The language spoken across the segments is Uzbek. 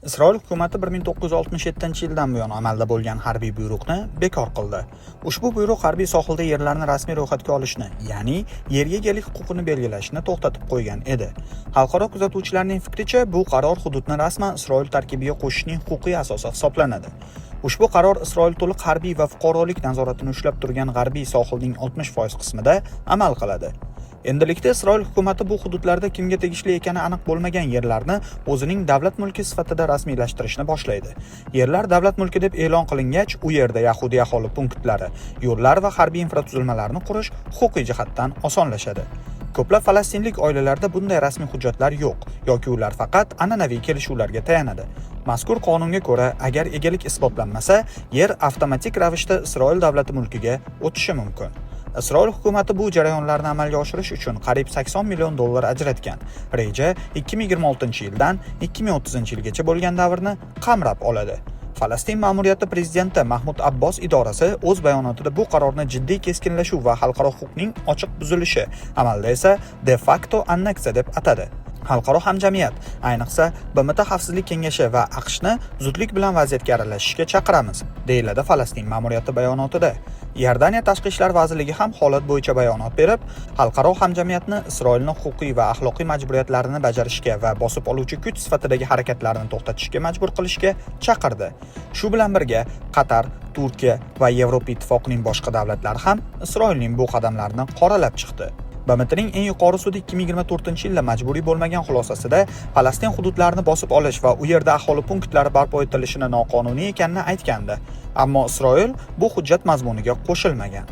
Isroil hukumati 1967-yildan buyon amalda bo'lgan harbiy buyruqni bekor qildi. Ushbu buyruq harbiy sohilda yerlarni rasmiy ro'yxatga olishni, ya'ni yerga egalik huquqini belgilashni to'xtatib qo'ygan edi. Xalqaro kuzatuvchilarning fikricha, bu qaror hududni rasman Isroil tarkibiga qo'shishning huquqiy asosi hisoblanadi. Ushbu qaror Isroil to'liq harbiy va fuqarolik nazoratini ushlab turgan g'arbiy sohilning 60% qismida amal qiladi. Endilikda Isroil hukumati bu hududlarda kimga tegishli ekani aniq bo'lmagan yerlarni o'zining davlat mulki sifatida rasmiylashtirishni boshlaydi. Yerlar davlat mulki deb e'lon qilingach, u yerda yahudiy aholi punktlari, yo'llar va harbiy infratuzilmalarni qurish huquqiy jihatdan osonlashadi. Ko'plab falastinlik oilalarda bunday rasmiy hujjatlar yo'q yoki ular faqat an'anaviy kelishuvlarga tayanadi. Mazkur qonunga ko'ra, agar egalik isbotlanmasa, yer avtomatik ravishda Isroil davlati mulkiga o'tishi mumkin. Isroil hukumati bu jarayonlarni amalga oshirish uchun qariyb $80 million ajratgan. Reja 2026-yildan 2030-yilgacha bo'lgan davrni qamrab oladi. Falastin ma'muriyati prezidenti Mahmud Abbos idorasi o'z bayonotida bu qarorni jiddiy keskinlashuv va xalqaro huquqning ochiq buzilishi, amalda esa de facto anneksiya deb atadi. Xalqaro hamjamiyat, ayniqsa BMT Xavfsizlik kengashi va AQShni zudlik bilan vaziyatga aralashishga chaqiramiz, deyiladi Falastin ma'muriyati bayonotida. Iordaniya tashqi ishlar vazirligi ham holat bo'yicha bayonot berib, xalqaro hamjamiyatni Isroilning huquqiy va axloqiy majburiyatlarini bajarishga va bosib oluvchi kuch sifatidagi harakatlarini to'xtatishga majbur qilishga chaqirdi. Shu bilan birga Qatar, Turkiya va Yevropa ittifoqining boshqa davlatlari ham Isroilning bu qadamlarini qoralab chiqdi. BMTning eng yuqori sudi 2024-yilda majburiy bo'lmagan xulosasida Falastin hududlarini bosib olish va u yerda aholi punktlari barpo etilishini noqonuniy ekanini aytgandi. Ammo Isroil bu hujjat mazmuniga qo'shilmagan.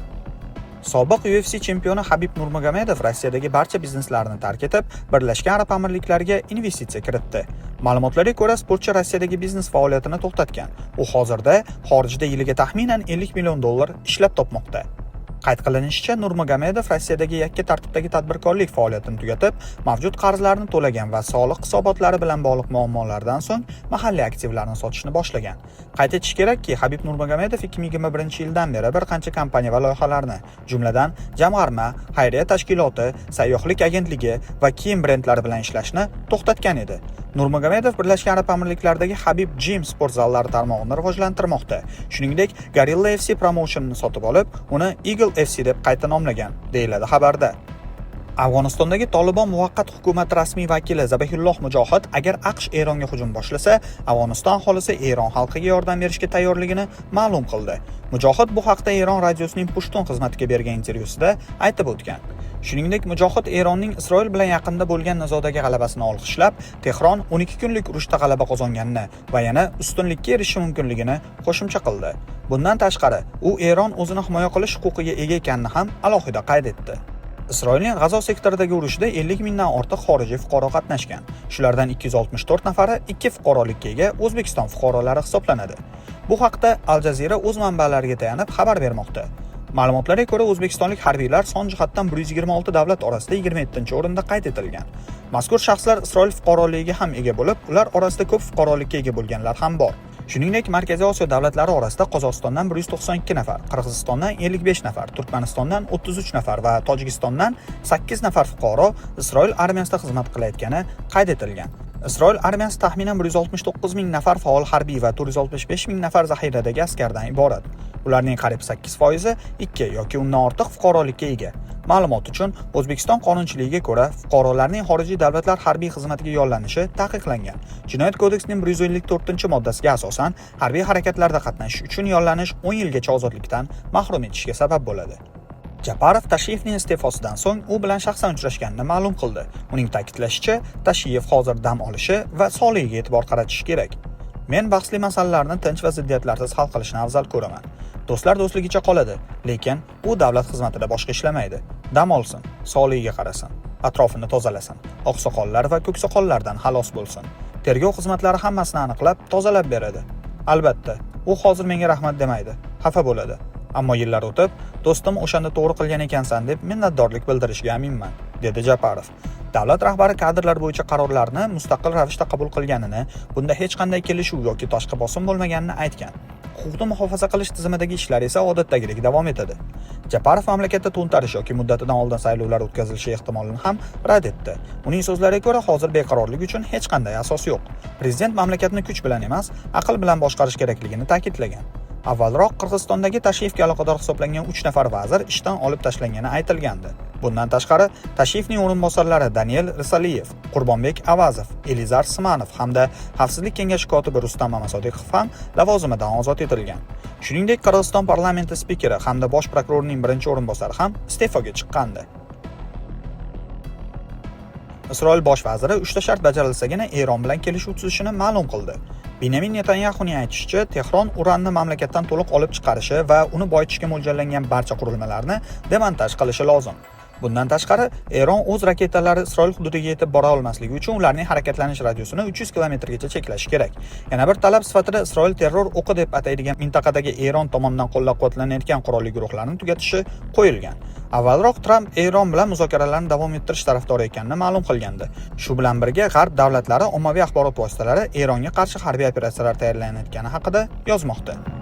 Sobiq UFC chempioni Habib Nurmagomedov Rossiyadagi barcha bizneslarini tark etib, Birlashgan Arab Amirliklariga investitsiya kiritdi. Ma'lumotlarga ko'ra, sportchi Rossiyadagi biznes faoliyatini to'xtatgan. U hozirda xorijda yiliga taxminan $50 million ishlab topmoqda. Qayd qilinishicha, Nurmagomedov Rossiyadagi yakka tartibdagi tadbirkorlik faoliyatini tugatib, mavjud qarzlarni to'lagan va soliq hisobotlari bilan bog'liq muammolardan so'ng mahalliy aktivlarni sotishni boshlagan. Qayd etish kerakki, Habib Nurmagomedov 2021-yildan beri bir qancha kompaniya va loyihalarni, jumladan jamg'arma, xayriya tashkiloti, sayyohlik agentligi va kiyim brendlari bilan ishlashni to'xtatgan edi. Nurmagomedov Birlashgan Arab Amirliklaridagi Habib Gym sport zallari tarmog'ini rivojlantirmoqda. Shuningdek, Gorilla FC promotionini sotib olib, uni Eagle FC deb qayta nomlagan, deyiladi xabarda. Afg'onistondagi Tolibon muvaqqat hukumati rasmiy vakili Zabihulloh Mujohid agar AQSh Eronga hujum boshlasa, Afg'oniston aholisi Eron xalqiga yordam berishga tayyorligini ma'lum qildi. Mujohid bu haqda Eron radiosining Pushtun xizmatiga bergan intervyusida aytib o'tgan. Shuningdek, Mujohid Eronning Isroil bilan yaqinda bo'lgan nizodagi g'alabasini olqishlab, Tehron 12 kunlik urushda g'alaba qozonganini va yana ustunlikka erishishi mumkinligini qo'shimcha qildi. Bundan tashqari, u Eron o'zini himoya qilish huquqiga ega ekanini ham alohida qayd etdi. Isroilning G'azo sektoridagi urushda 50 mingdan ortiq xorijiy fuqaro qatnashgan. Shulardan 264 nafari ikki fuqarolikka ega O'zbekiston fuqarolari hisoblanadi. Bu haqda Al Jazeera o'z manbalariga tayanib xabar bermoqda. Ma'lumotlarga ko'ra, o'zbekistonlik harbiylar son jihatdan 126 davlat orasida 27-o'rinda qayd etilgan. Mazkur shaxslar Isroil fuqaroligiga ham ega bo'lib, ular orasida ko'p fuqarolikka ega bo'lganlar ham bor. Shuningdek, Markaziy Osiyo davlatlari orasida Qozog'istondan 192 nafar, Qirg'izistondan 55 nafar, Turkmanistondan 33 nafar va Tojikistondan 8 nafar fuqaro Isroil armiyasida xizmat qilayotgani qayd etilgan. Isroil armiyasi taxminan 169 ming nafar faol harbiy va 465 ming nafar zaxiradagi askardan iborat. Ularning qariyb 8% 2 yoki undan ortiq fuqarolikka ega. Ma'lumot uchun, O'zbekiston qonunchiligiga ko'ra, fuqarolarning xorijiy davlatlar harbiy xizmatiga yollanishi taqiqlangan. Jinoyat kodeksining 154-moddasiga asosan, harbiy harakatlarda qatnashish uchun yollanish 10 yilgacha ozodlikdan mahrum etishga sabab bo'ladi. Japarov Tashiyevning iste'fosidan so'ng u bilan shaxsan uchrashganini ma'lum qildi. Uning ta'kidlashicha, Tashiyev hozir dam olishi va sog'lig'iga e'tibor qaratishi kerak. Men bahsli masalalarni tinch va ziddiyatlarsiz hal qilishni afzal ko'raman. Do'stlar do'stligicha qoladi, lekin u davlat xizmatida boshqa ishlamaydi. Dam olsin, sog'lig'iga qarasin, atrofini tozalasin, oqsoqollar va ko'ksoqollardan xalos bo'lsin. Tergov xizmatlari hammasini aniqlab, tozalab beradi. Albatta, u hozir menga rahmat demaydi, xafa bo'ladi. Ammo yillar o'tib, do'stim o'shanda to'g'ri qilgan ekansan deb minnatdorlik bildirishga aminman, dedi Japarov. Davlat rahbari kadrlar bo'yicha qarorlarni mustaqil ravishda qabul qilganini, bunda hech qanday kelishuv yoki tashqi bosim bo'lmaganini aytgan. huquqni muhofaza qilish tizimidagi ishlar esa odatdagidek davom etadi. Japarov mamlakatda to'ntarish yoki muddatidan oldin saylovlar o'tkazilishi ehtimolini ham rad etdi. Uning so'zlariga ko'ra, hozir beqarorlik uchun hech qanday asos yo'q. Prezident mamlakatni kuch bilan emas, aql bilan boshqarish kerakligini ta'kidlagan. Avvalroq Qirg'izistondagi tashrifga aloqador hisoblangan 3 nafar vazir ishdan olib tashlangani aytilgandi. Bundan tashqari, tashrifning o'rinbosarlari Daniel Risaliyev, Qurbonbek Avazov, Elizar Smanov hamda Xavfsizlik kengashi kotibi Rustam Mamasodiqov ham lavozimidan ozod etilgan. Shuningdek, Qirg'iziston parlamenti spikeri hamda bosh prokurorning birinchi o'rinbosari ham iste'foga chiqqandi. Isroil bosh vaziri 3 ta shart bajarilsagina Eron bilan kelishuv tuzishini ma'lum qildi. Benyamin Netanyahuning aytishicha, Tehron uranni mamlakatdan to'liq olib chiqarishi va uni boyitishga mo'ljallangan barcha qurilmalarni demontaj qilishi lozim. Bundan tashqari, Eron o'z raketalari Isroil hududiga yetib bora olmasligi uchun ularning harakatlanish radiusini 300 kilometrgacha cheklashi kerak. Yana bir talab sifatida Isroil terror o'qi deb ataydigan mintaqadagi Eron tomonidan qo'llab-quvvatlanayotgan qurolli guruhlarni tugatishi qo'yilgan. Avvalroq Tramp Eron bilan muzokaralarni davom ettirish tarafdori ekanini ma'lum qilgandi. Shu bilan birga G'arb davlatlari ommaviy axborot vositalari Eronga qarshi harbiy operatsiyalar tayyorlanayotgani haqida yozmoqda.